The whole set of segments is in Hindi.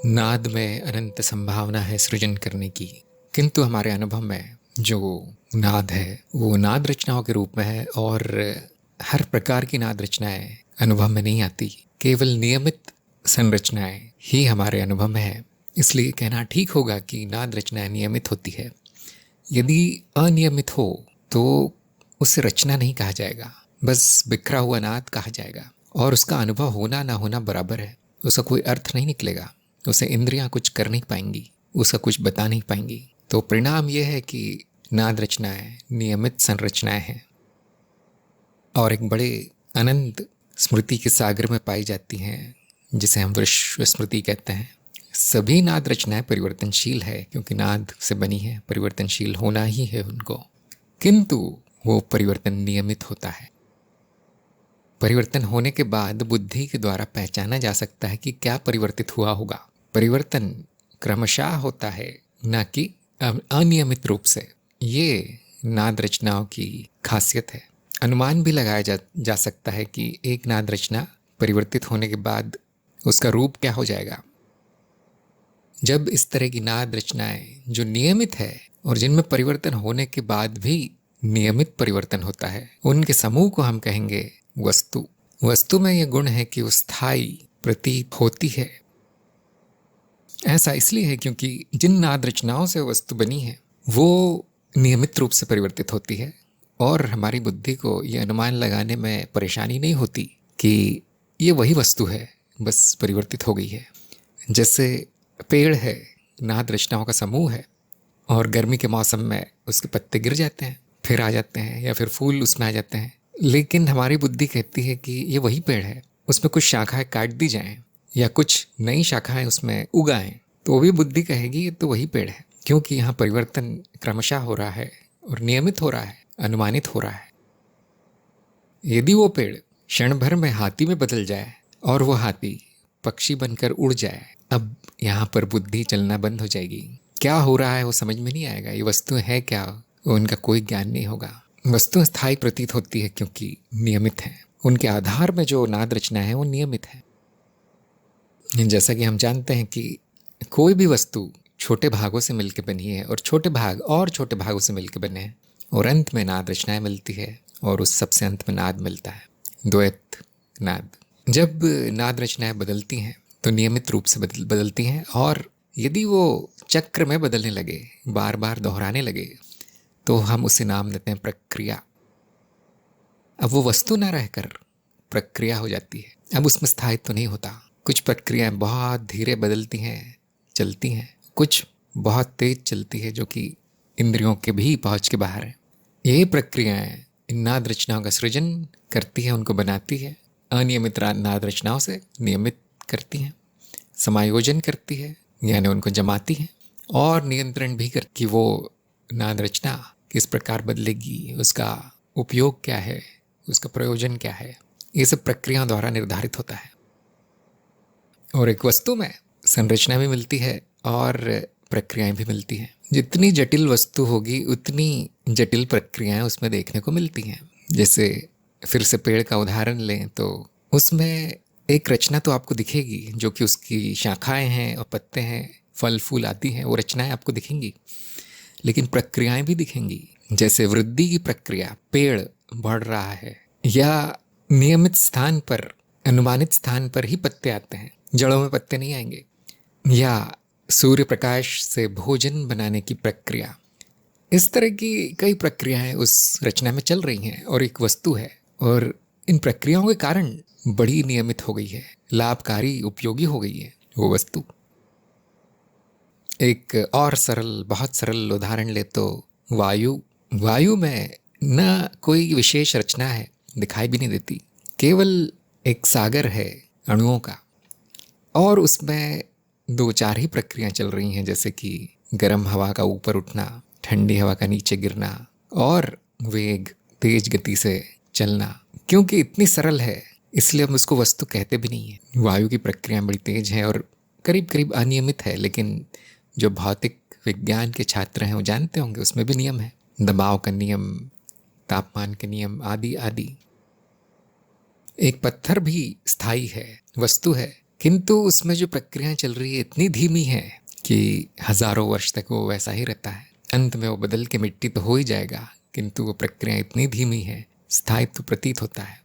नाद में अनंत संभावना है सृजन करने की, किंतु हमारे अनुभव में जो नाद है वो नाद रचनाओं के रूप में है और हर प्रकार की नाद रचनाएं अनुभव में नहीं आती। केवल नियमित संरचनाएं ही हमारे अनुभव में है। इसलिए कहना ठीक होगा कि नाद रचनाएं नियमित होती है। यदि अनियमित हो तो उसे रचना नहीं कहा जाएगा, बस बिखरा हुआ नाद कहा जाएगा और उसका अनुभव होना ना होना बराबर है। उसका कोई अर्थ नहीं निकलेगा, उसे इंद्रियां कुछ कर नहीं पाएंगी, उसका कुछ बता नहीं पाएंगी। तो परिणाम यह है कि नाद रचनाएं नियमित संरचनाएं हैं और एक बड़े अनंत स्मृति के सागर में पाई जाती हैं, जिसे हम विश्व स्मृति कहते हैं। सभी नाद रचनाएं परिवर्तनशील है, क्योंकि नाद से बनी है, परिवर्तनशील होना ही है उनको, किंतु वो परिवर्तन नियमित होता है। परिवर्तन होने के बाद बुद्धि के द्वारा पहचाना जा सकता है कि क्या परिवर्तित हुआ होगा। परिवर्तन क्रमशः होता है, न कि अनियमित रूप से। ये नाद रचनाओं की खासियत है। अनुमान भी लगाया जा सकता है कि एक नाद रचना परिवर्तित होने के बाद उसका रूप क्या हो जाएगा। जब इस तरह की नाद रचनाएं जो नियमित है और जिनमें परिवर्तन होने के बाद भी नियमित परिवर्तन होता है, उनके समूह को हम कहेंगे वस्तु। वस्तु में यह गुण है कि वो स्थायी प्रतीत होती है। ऐसा इसलिए है क्योंकि जिन नाद रचनाओं से वस्तु बनी है वो नियमित रूप से परिवर्तित होती है और हमारी बुद्धि को ये अनुमान लगाने में परेशानी नहीं होती कि ये वही वस्तु है, बस परिवर्तित हो गई है। जैसे पेड़ है, नाद रचनाओं का समूह है और गर्मी के मौसम में उसके पत्ते गिर जाते हैं, फिर आ जाते हैं, या फिर फूल उसमें आ जाते हैं। लेकिन हमारी बुद्धि कहती है कि ये वही पेड़ है, उसमें कुछ शाखाएं काट दी जाएं या कुछ नई शाखाएं उसमें उगाएं, तो भी बुद्धि कहेगी ये तो वही पेड़ है, क्योंकि यहाँ परिवर्तन क्रमशः हो रहा है और नियमित हो रहा है, अनुमानित हो रहा है। यदि वो पेड़ क्षण भर में हाथी में बदल जाए और वो हाथी पक्षी बनकर उड़ जाए, अब यहाँ पर बुद्धि चलना बंद हो जाएगी। क्या हो रहा है वो समझ में नहीं आएगा। ये वस्तु है क्या, वो उनका कोई ज्ञान नहीं होगा। वस्तु स्थायी प्रतीत होती है क्योंकि नियमित है। उनके आधार में जो नाद रचना है वो नियमित है। जैसा कि हम जानते हैं कि कोई भी वस्तु छोटे भागों से मिलकर बनी है और छोटे भाग और छोटे भागों से मिलकर बने हैं और अंत में नाद रचनाएं मिलती है और उस सबसे अंत में नाद मिलता है, द्वैत नाद। जब नाद रचनाएं बदलती हैं तो नियमित रूप से बदलती हैं, और यदि वो चक्र में बदलने लगे, बार बार दोहराने लगे, तो हम उसे नाम देते हैं प्रक्रिया। अब वो वस्तु ना रहकर प्रक्रिया हो जाती है। अब उसमें स्थायित्व तो नहीं होता। कुछ प्रक्रियाएं बहुत धीरे बदलती हैं, चलती हैं, कुछ बहुत तेज चलती है जो कि इंद्रियों के भी पहुंच के बाहर है। यही प्रक्रियाएं इन नाद रचनाओं का सृजन करती है, उनको बनाती है। अनियमित नाद रचनाओं से नियमित करती हैं, समायोजन करती है, यानी उनको जमाती है, और नियंत्रण भी करती कि वो नाद रचना किस प्रकार बदलेगी, उसका उपयोग क्या है, उसका प्रयोजन क्या है। ये सब प्रक्रियाओं द्वारा निर्धारित होता है। और एक वस्तु में संरचना भी मिलती है और प्रक्रियाएं भी मिलती हैं। जितनी जटिल वस्तु होगी उतनी जटिल प्रक्रियाएं उसमें देखने को मिलती हैं। जैसे फिर से पेड़ का उदाहरण लें तो उसमें एक रचना तो आपको दिखेगी, जो कि उसकी शाखाएं हैं और पत्ते हैं, फल फूल आती हैं, वो रचनाएं आपको दिखेंगी। लेकिन प्रक्रियाएं भी दिखेंगी, जैसे वृद्धि की प्रक्रिया, पेड़ बढ़ रहा है, या नियमित स्थान पर, अनुमानित स्थान पर ही पत्ते आते हैं, जड़ों में पत्ते नहीं आएंगे, या सूर्य प्रकाश से भोजन बनाने की प्रक्रिया। इस तरह की कई प्रक्रियाएं उस रचना में चल रही हैं और एक वस्तु है, और इन प्रक्रियाओं के कारण बड़ी नियमित हो गई है, लाभकारी, उपयोगी हो गई है वो वस्तु। एक और सरल, बहुत सरल उदाहरण ले तो वायु। वायु में न कोई विशेष रचना है, दिखाई भी नहीं देती, केवल एक सागर है अणुओं का, और उसमें दो चार ही प्रक्रियाएं चल रही हैं, जैसे कि गर्म हवा का ऊपर उठना, ठंडी हवा का नीचे गिरना, और वेग, तेज गति से चलना। क्योंकि इतनी सरल है इसलिए हम उसको वस्तु कहते भी नहीं है। वायु की प्रक्रियाएं बड़ी तेज हैं और करीब करीब अनियमित है, लेकिन जो भौतिक विज्ञान के छात्र हैं वो जानते होंगे उसमें भी नियम है, दबाव का नियम, तापमान के नियम, आदि आदि। एक पत्थर भी स्थायी है, वस्तु है, किंतु उसमें जो प्रक्रियाएं चल रही है इतनी धीमी है कि हजारों वर्ष तक वो वैसा ही रहता है। अंत में वो बदल के मिट्टी तो हो ही जाएगा, किंतु वो प्रक्रिया इतनी धीमी है, स्थायित्व प्रतीत होता है।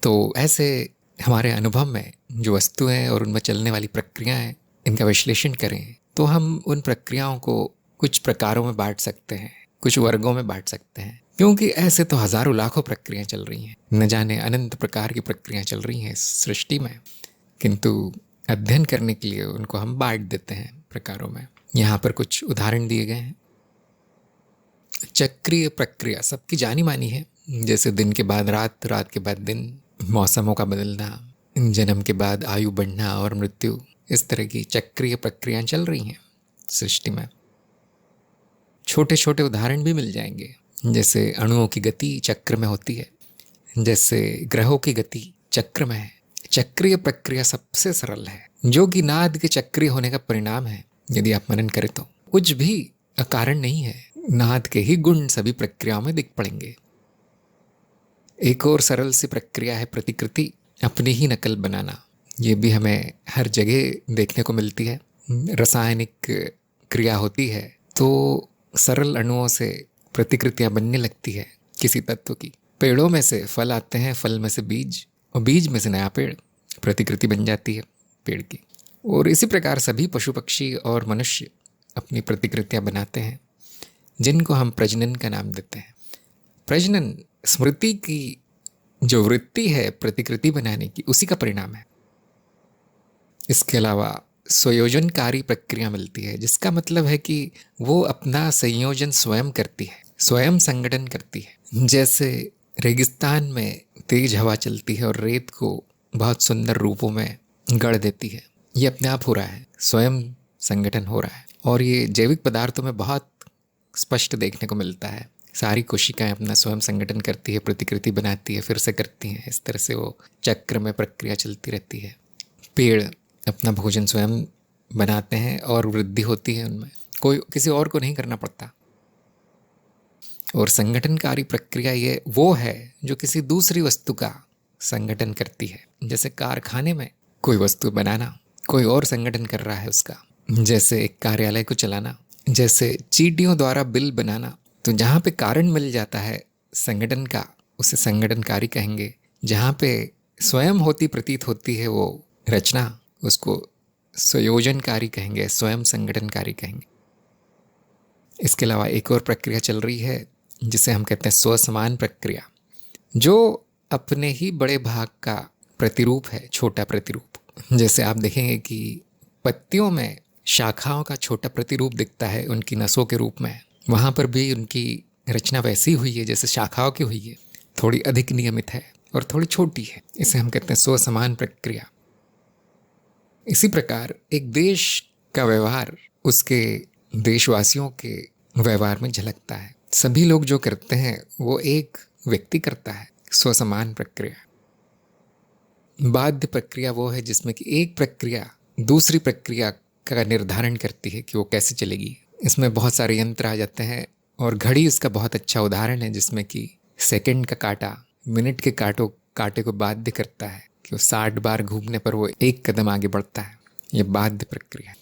तो ऐसे हमारे अनुभव में जो वस्तुएं और उनमें चलने वाली प्रक्रियाएं, इनका विश्लेषण करें तो हम उन प्रक्रियाओं को कुछ प्रकारों में बांट सकते हैं, कुछ वर्गों में बांट सकते हैं, क्योंकि ऐसे तो हजारों लाखों प्रक्रियाएं चल रही हैं, न जाने अनंत प्रकार की प्रक्रियाएं चल रही हैं इस सृष्टि में। किंतु अध्ययन करने के लिए उनको हम बांट देते हैं प्रकारों में। यहाँ पर कुछ उदाहरण दिए गए हैं। चक्रीय प्रक्रिया सबकी जानी मानी है, जैसे दिन के बाद रात, रात के बाद दिन, मौसमों का बदलना, जन्म के बाद आयु बढ़ना और मृत्यु, इस तरह की चक्रीय प्रक्रियाएं चल रही हैं सृष्टि में। छोटे छोटे उदाहरण भी मिल जाएंगे, जैसे अणुओं की गति चक्र में होती है, जैसे ग्रहों की गति चक्र में है। चक्रीय प्रक्रिया सबसे सरल है, जो कि नाद के चक्रीय होने का परिणाम है। यदि आप मनन करें तो कुछ भी अकारण नहीं है, नाद के ही गुण सभी प्रक्रियाओं में दिख पड़ेंगे। एक और सरल सी प्रक्रिया है प्रतिकृति, अपनी ही नकल बनाना। ये भी हमें हर जगह देखने को मिलती है। रासायनिक क्रिया होती है तो सरल अणुओं से प्रतिकृतियां बनने लगती है किसी तत्व की। पेड़ों में से फल आते हैं, फल में से बीज, और बीज में से नया पेड़, प्रतिकृति बन जाती है पेड़ की। और इसी प्रकार सभी पशु पक्षी और मनुष्य अपनी प्रतिकृतियां बनाते हैं, जिनको हम प्रजनन का नाम देते हैं। प्रजनन स्मृति की जो वृत्ति है प्रतिकृति बनाने की, उसी का परिणाम है। इसके अलावा संयोजनकारी प्रक्रिया मिलती है, जिसका मतलब है कि वो अपना संयोजन स्वयं करती है, स्वयं संगठन करती है। जैसे रेगिस्तान में तेज हवा चलती है और रेत को बहुत सुंदर रूपों में गढ़ देती है, ये अपने आप हो रहा है, स्वयं संगठन हो रहा है। और ये जैविक पदार्थों में बहुत स्पष्ट देखने को मिलता है। सारी कोशिकाएं अपना स्वयं संगठन करती है, प्रतिकृति बनाती है, फिर से करती हैं। इस तरह से वो चक्र में प्रक्रिया चलती रहती है। पेड़ अपना भोजन स्वयं बनाते हैं और वृद्धि होती है उनमें, कोई किसी और को नहीं करना पड़ता। और संगठनकारी प्रक्रिया ये वो है जो किसी दूसरी वस्तु का संगठन करती है। जैसे कारखाने में कोई वस्तु बनाना, कोई और संगठन कर रहा है उसका। जैसे एक कार्यालय को चलाना, जैसे चींटियों द्वारा बिल बनाना। तो जहाँ पे कारण मिल जाता है संगठन का, उसे संगठनकारी कहेंगे। जहाँ पे स्वयं होती प्रतीत होती है वो रचना, उसको संयोजनकारी कहेंगे, स्वयं संगठनकारी कहेंगे। इसके अलावा एक और प्रक्रिया चल रही है जिसे हम कहते हैं स्वसमान प्रक्रिया, जो अपने ही बड़े भाग का प्रतिरूप है, छोटा प्रतिरूप। जैसे आप देखेंगे कि पत्तियों में शाखाओं का छोटा प्रतिरूप दिखता है उनकी नसों के रूप में। वहाँ पर भी उनकी रचना वैसी हुई है जैसे शाखाओं की हुई है, थोड़ी अधिक नियमित है और थोड़ी छोटी है। इसे हम कहते हैं स्वसमान प्रक्रिया। इसी प्रकार एक देश का व्यवहार उसके देशवासियों के व्यवहार में झलकता है। सभी लोग जो करते हैं वो एक व्यक्ति करता है, स्वसमान प्रक्रिया। बाध्य प्रक्रिया वो है जिसमें कि एक प्रक्रिया दूसरी प्रक्रिया का निर्धारण करती है कि वो कैसे चलेगी। इसमें बहुत सारे यंत्र आ जाते हैं और घड़ी इसका बहुत अच्छा उदाहरण है, जिसमें कि सेकंड का कांटा मिनट के कांटे को बाध्य करता है कि वो 60 बार घूमने पर वो एक कदम आगे बढ़ता है। ये बाध्य प्रक्रिया।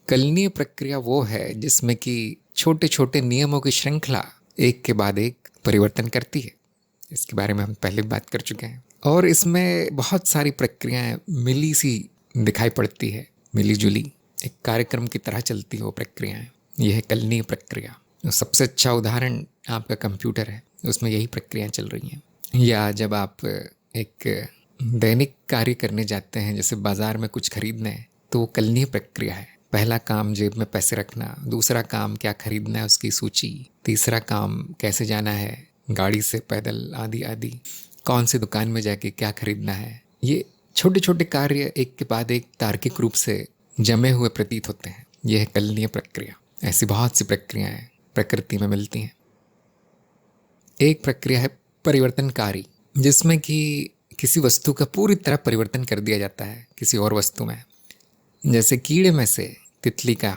कलनीय प्रक्रिया वो है जिसमें कि छोटे छोटे नियमों की श्रृंखला एक के बाद एक परिवर्तन करती है। इसके बारे में हम पहले बात कर चुके हैं। और इसमें बहुत सारी प्रक्रियाएं मिली सी दिखाई पड़ती है, मिली जुली एक कार्यक्रम की तरह चलती है वो प्रक्रियाएं। यह है कलनीय प्रक्रिया। सबसे अच्छा उदाहरण आपका कंप्यूटर है, उसमें यही प्रक्रियाएं चल रही हैं। या जब आप एक दैनिक कार्य करने जाते हैं, जैसे बाजार में कुछ खरीदना है, तो वो कलनीय प्रक्रिया है। पहला काम जेब में पैसे रखना, दूसरा काम क्या खरीदना है उसकी सूची, तीसरा काम कैसे जाना है गाड़ी से, पैदल, आदि आदि, कौन सी दुकान में जाके क्या खरीदना है। ये छोटे छोटे कार्य एक के बाद एक तार्किक रूप से जमे हुए प्रतीत होते हैं। यह है कलनीय प्रक्रिया। ऐसी बहुत सी प्रक्रियाएं प्रकृति में मिलती हैं। एक प्रक्रिया है परिवर्तनकारी, जिसमें कि किसी वस्तु का पूरी तरह परिवर्तन कर दिया जाता है किसी और वस्तु में। जैसे कीड़े में से तितली का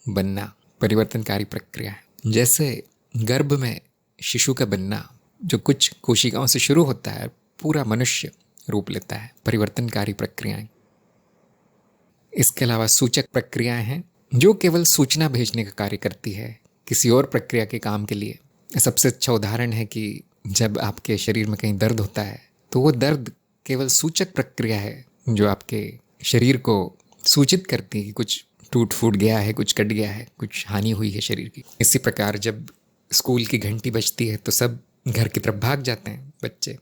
बनना परिवर्तनकारी प्रक्रिया है। जैसे गर्भ में शिशु का बनना, जो कुछ कोशिकाओं से शुरू होता है, पूरा मनुष्य रूप लेता है, परिवर्तनकारी प्रक्रियाएं। इसके अलावा सूचक प्रक्रियाएं हैं जो केवल सूचना भेजने का कार्य करती है किसी और प्रक्रिया के काम के लिए। सबसे अच्छा उदाहरण है कि जब आपके शरीर में कहीं दर्द होता है तो वो दर्द केवल सूचक प्रक्रिया है जो आपके शरीर को सूचित करती है कि कुछ टूट फूट गया है, कुछ कट गया है, कुछ हानि हुई है शरीर की। इसी प्रकार जब स्कूल की घंटी बजती है तो सब घर की तरफ भाग जाते हैं बच्चे।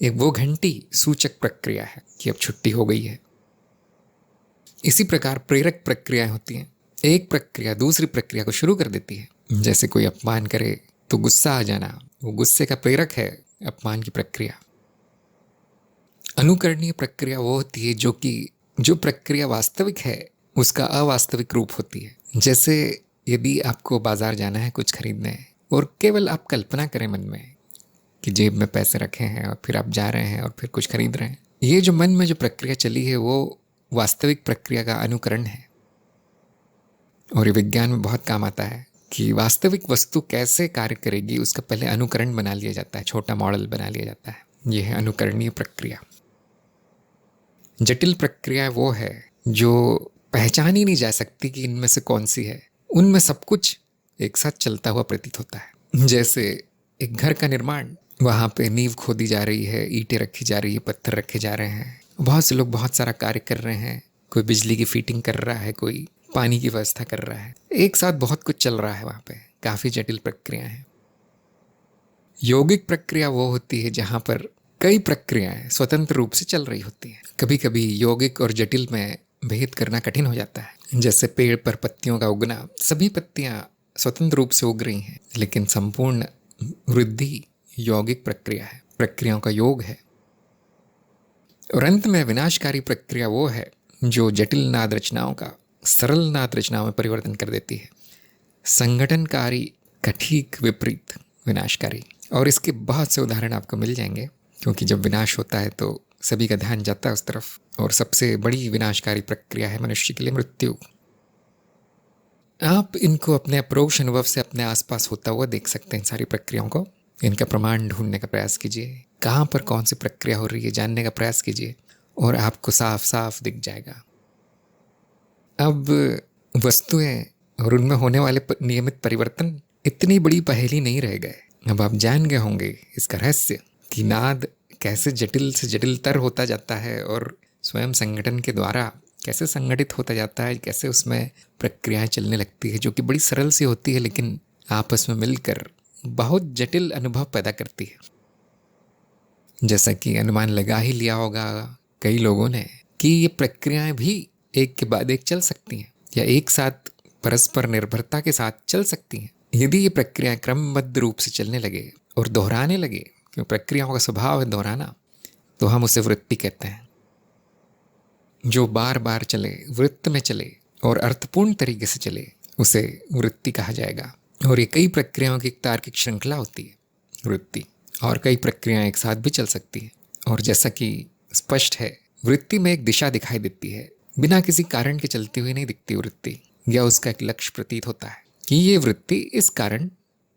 एक वो घंटी सूचक प्रक्रिया है कि अब छुट्टी हो गई है। इसी प्रकार प्रेरक प्रक्रियाएं होती हैं। एक प्रक्रिया दूसरी प्रक्रिया को शुरू कर देती है। जैसे कोई अपमान करे तो गुस्सा आ जाना, वो गुस्से का प्रेरक है अपमान की प्रक्रिया। अनुकरणीय प्रक्रिया वो होती है जो प्रक्रिया वास्तविक है उसका अवास्तविक रूप होती है। जैसे यदि आपको बाजार जाना है कुछ खरीदने और केवल आप कल्पना करें मन में कि जेब में पैसे रखे हैं और फिर आप जा रहे हैं और फिर कुछ खरीद रहे हैं, ये जो मन में जो प्रक्रिया चली है वो वास्तविक प्रक्रिया का अनुकरण है। और ये विज्ञान में बहुत काम आता है कि वास्तविक वस्तु कैसे कार्य करेगी उसका पहले अनुकरण बना लिया जाता है, छोटा मॉडल बना लिया जाता है। यह है अनुकरणीय प्रक्रिया। जटिल प्रक्रिया वो है जो पहचान ही नहीं जा सकती कि इनमें से कौन सी है। उनमें सब कुछ एक साथ चलता हुआ प्रतीत होता है। जैसे एक घर का निर्माण, वहाँ पे नींव खोदी जा रही है, ईंटें रखी जा रही है, पत्थर रखे जा रहे हैं, बहुत से लोग बहुत सारा कार्य कर रहे हैं। कोई बिजली की फिटिंग कर रहा है, कोई पानी की व्यवस्था कर रहा है, एक साथ बहुत कुछ चल रहा है वहाँ पे। काफ़ी जटिल प्रक्रिया है। यौगिक प्रक्रिया वो होती है जहाँ पर कई प्रक्रियाएं स्वतंत्र रूप से चल रही होती हैं। कभी कभी यौगिक और जटिल में भेद करना कठिन हो जाता है। जैसे पेड़ पर पत्तियों का उगना, सभी पत्तियां स्वतंत्र रूप से उग रही हैं, लेकिन संपूर्ण वृद्धि यौगिक प्रक्रिया है, प्रक्रियाओं का योग है। और अंत में विनाशकारी प्रक्रिया वो है जो जटिल नाद रचनाओं का सरल नाद रचनाओं में परिवर्तन कर देती है। संगठनकारी का ठीक विपरीत विनाशकारी। और इसके बहुत से उदाहरण आपको मिल जाएंगे, क्योंकि जब विनाश होता है तो सभी का ध्यान जाता है उस तरफ। और सबसे बड़ी विनाशकारी प्रक्रिया है मनुष्य के लिए मृत्यु। आप इनको अपने अपरोक्ष अनुभव से अपने आसपास होता हुआ देख सकते हैं। सारी प्रक्रियाओं को, इनका प्रमाण ढूंढने का प्रयास कीजिए। कहाँ पर कौन सी प्रक्रिया हो रही है जानने का प्रयास कीजिए और आपको साफ साफ दिख जाएगा। अब वस्तुएं और उनमें होने वाले नियमित परिवर्तन इतनी बड़ी पहेली नहीं रह गए। अब आप जान गए होंगे इसका रहस्य कि नाद कैसे जटिल से जटिलतर होता जाता है और स्वयं संगठन के द्वारा कैसे संगठित होता जाता है, कैसे उसमें प्रक्रियाएं चलने लगती है जो कि बड़ी सरल सी होती है लेकिन आपस में मिलकर बहुत जटिल अनुभव पैदा करती है। जैसा कि अनुमान लगा ही लिया होगा कई लोगों ने कि ये प्रक्रियाएं भी एक के बाद एक चल सकती हैं या एक साथ परस्पर निर्भरता के साथ चल सकती हैं। यदि ये प्रक्रियाएं क्रमबद्ध रूप से चलने लगे और दोहराने लगे, क्योंकि प्रक्रियाओं का स्वभाव है दोहराना, तो हम उसे वृत्ति कहते हैं। जो बार बार चले, वृत्त में चले और अर्थपूर्ण तरीके से चले, उसे वृत्ति कहा जाएगा। और ये कई प्रक्रियाओं की एक तार्किक श्रृंखला होती है वृत्ति, और कई प्रक्रियाएं एक साथ भी चल सकती हैं। और जैसा कि स्पष्ट है, वृत्ति में एक दिशा दिखाई देती है, बिना किसी कारण के चलती हुई नहीं दिखती वृत्ति, या उसका एक लक्ष्य प्रतीत होता है कि ये वृत्ति इस कारण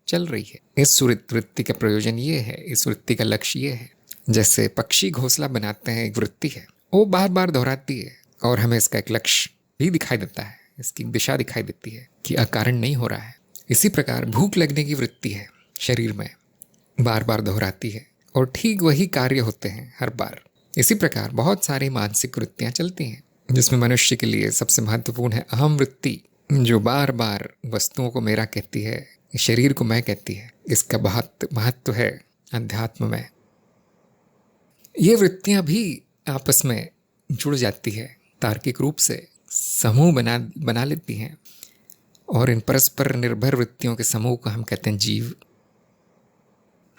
चल रही है। इस वृत्ति का प्रयोजन ये है, इस वृत्ति का लक्ष्य ये है। जैसे पक्षी घोंसला बनाते हैं, एक वृत्ति है, वो बार बार दोहराती है और हमें इसका एक लक्ष्य भी दिखाई देता है, इसकी दिशा दिखाई देती है कि अकारण नहीं हो रहा है। इसी प्रकार भूख लगने की वृत्ति है शरीर में, बार बार दोहराती है और ठीक वही कार्य होते हैं हर बार। इसी प्रकार बहुत सारी मानसिक वृत्तियां चलती हैं, जिसमें मनुष्य के लिए सबसे महत्वपूर्ण है अहम वृत्ति, जो बार बार वस्तुओं को मेरा कहती है, शरीर को मैं कहती है। इसका बहुत महत्व है अध्यात्म में। ये वृत्तियां भी आपस में जुड़ जाती है, तार्किक रूप से समूह बना लेती हैं, और इन परस्पर निर्भर वृत्तियों के समूह को हम कहते हैं जीव।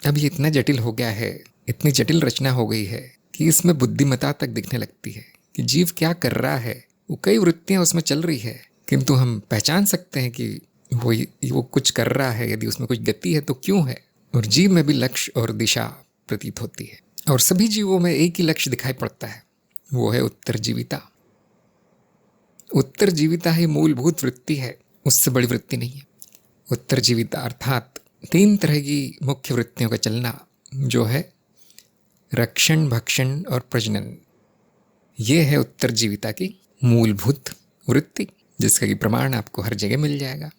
अब ये इतना जटिल हो गया है, इतनी जटिल रचना हो गई है कि इसमें बुद्धिमत्ता तक दिखने लगती है कि जीव क्या कर रहा है। वो कई वृत्तियां उसमें चल रही है, किंतु हम पहचान सकते हैं कि वो कुछ कर रहा है। यदि उसमें कुछ गति है तो क्यों है। और जीव में भी लक्ष्य और दिशा प्रतीत होती है, और सभी जीवों में एक ही लक्ष्य दिखाई पड़ता है, वो है उत्तरजीविता। उत्तरजीविता ही मूलभूत वृत्ति है, उससे बड़ी वृत्ति नहीं है। उत्तरजीविता अर्थात 3 तरह की मुख्य वृत्तियों का चलना, जो है रक्षण, भक्षण और प्रजनन। ये है उत्तरजीविता की मूलभूत वृत्ति, जिसका कि प्रमाण आपको हर जगह मिल जाएगा।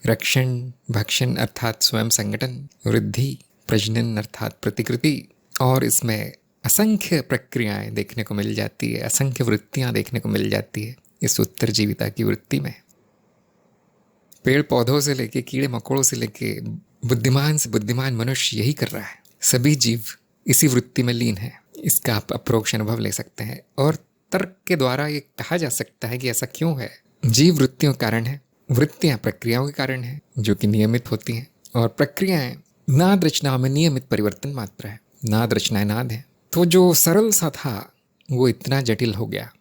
रक्षण, भक्षण अर्थात स्वयं संगठन, वृद्धि, प्रजनन अर्थात प्रतिकृति, और इसमें असंख्य प्रक्रियाएं देखने को मिल जाती है, असंख्य वृत्तियां देखने को मिल जाती है इस उत्तरजीविता की वृत्ति में। पेड़ पौधों से लेके कीड़े मकोड़ों से लेके बुद्धिमान से बुद्धिमान मनुष्य यही कर रहा है। सभी जीव इसी वृत्ति में लीन है। इसका आप अप्रोक्ष अनुभव ले सकते हैं और तर्क के द्वारा ये कहा जा सकता है कि ऐसा क्यों है। जीव वृत्तियों के कारण है, वृत्तियां प्रक्रियाओं के कारण है जो कि नियमित होती हैं, और प्रक्रियाएं नाद रचनाओं में नियमित परिवर्तन मात्र है। नाद रचनाएं नाद है, तो जो सरल सा था वो इतना जटिल हो गया।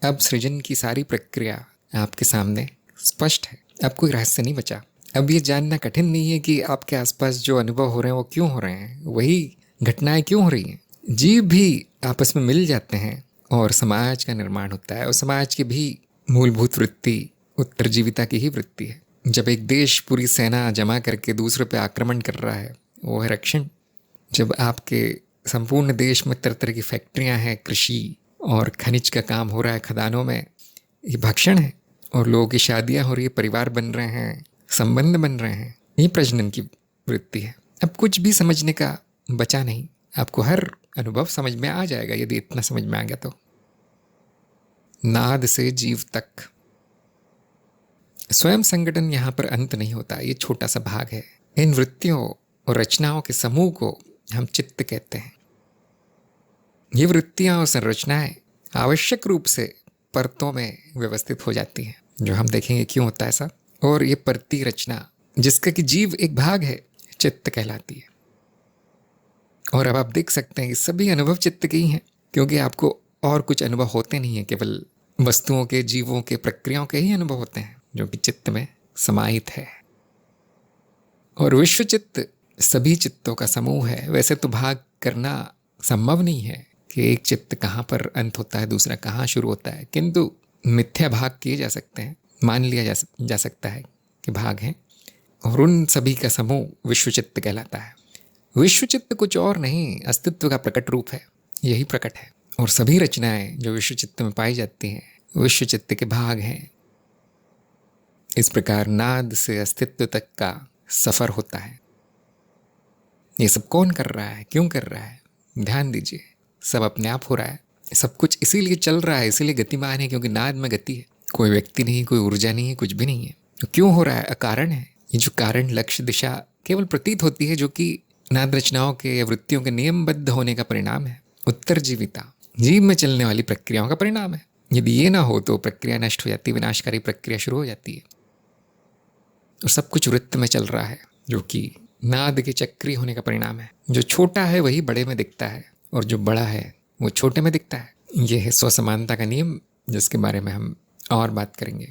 अब सृजन की सारी प्रक्रिया आपके सामने स्पष्ट है, अब कोई रहस्य नहीं बचा। अब ये जानना कठिन नहीं है कि आपके आसपास जो अनुभव हो रहे हैं वो क्यों हो रहे हैं, वही घटनाएं क्यों हो रही हैं। जीव भी आपस में मिल जाते हैं और समाज का निर्माण होता है, और समाज की भी मूलभूत वृत्ति उत्तरजीविता की ही वृत्ति है। जब एक देश पूरी सेना जमा करके दूसरे पे आक्रमण कर रहा है, वो है रक्षण। जब आपके संपूर्ण देश में तरह तरह की फैक्ट्रियां हैं, कृषि और खनिज का काम हो रहा है खदानों में, ये भक्षण है। और लोगों की शादियां हो रही है, परिवार बन रहे हैं, संबंध बन रहे हैं, ये प्रजनन की वृत्ति है। अब कुछ भी समझने का बचा नहीं, आपको हर अनुभव समझ में आ जाएगा यदि इतना समझ में आ गया तो। नाद से जीव तक स्वयं संगठन यहाँ पर अंत नहीं होता, ये छोटा सा भाग है। इन वृत्तियों और रचनाओं के समूह को हम चित्त कहते हैं। ये वृत्तियां और संरचनाएं आवश्यक रूप से परतों में व्यवस्थित हो जाती हैं, जो हम देखेंगे क्यों होता है ऐसा। और ये परती रचना, जिसका कि जीव एक भाग है, चित्त कहलाती है। और अब आप देख सकते हैं कि सभी अनुभव चित्त के ही हैं, क्योंकि आपको और कुछ अनुभव होते नहीं हैं, केवल वस्तुओं के, जीवों के, प्रक्रियाओं के ही अनुभव होते हैं जो कि चित्त में समाहित है। और विश्व चित्त सभी चित्तों का समूह है। वैसे तो भाग करना संभव नहीं है कि एक चित्त कहाँ पर अंत होता है, दूसरा कहाँ शुरू होता है, किंतु मिथ्या भाग किए जा सकते हैं, मान लिया जा सकता है कि भाग हैं, और उन सभी का समूह विश्व चित्त कहलाता है। विश्व चित्त कुछ और नहीं, अस्तित्व का प्रकट रूप है, यही प्रकट है। और सभी रचनाएं जो विश्व चित्त में पाई जाती हैं विश्व चित्त के भाग हैं। इस प्रकार नाद से अस्तित्व तक का सफर होता है। ये सब कौन कर रहा है, क्यों कर रहा है? ध्यान दीजिए, सब अपने आप हो रहा है। सब कुछ इसीलिए चल रहा है, इसीलिए गतिमान है, क्योंकि नाद में गति है। कोई व्यक्ति नहीं, कोई ऊर्जा नहीं है, कुछ भी नहीं है। तो क्यों हो रहा है? अकारण है। ये जो कारण, लक्ष्य, दिशा केवल प्रतीत होती है, जो कि नाद रचनाओं के या वृत्तियों के नियमबद्ध होने का परिणाम है। उत्तरजीविता जीव में चलने वाली प्रक्रियाओं का परिणाम है। यदि ये ना हो तो प्रक्रिया नष्ट हो जाती है, विनाशकारी प्रक्रिया शुरू हो जाती है। और सब कुछ वृत्त में चल रहा है, जो कि नाद के चक्री होने का परिणाम है। जो छोटा है वही बड़े में दिखता है, और जो बड़ा है वो छोटे में दिखता है। यह है स्वसमानता का नियम, जिसके बारे में हम और बात करेंगे।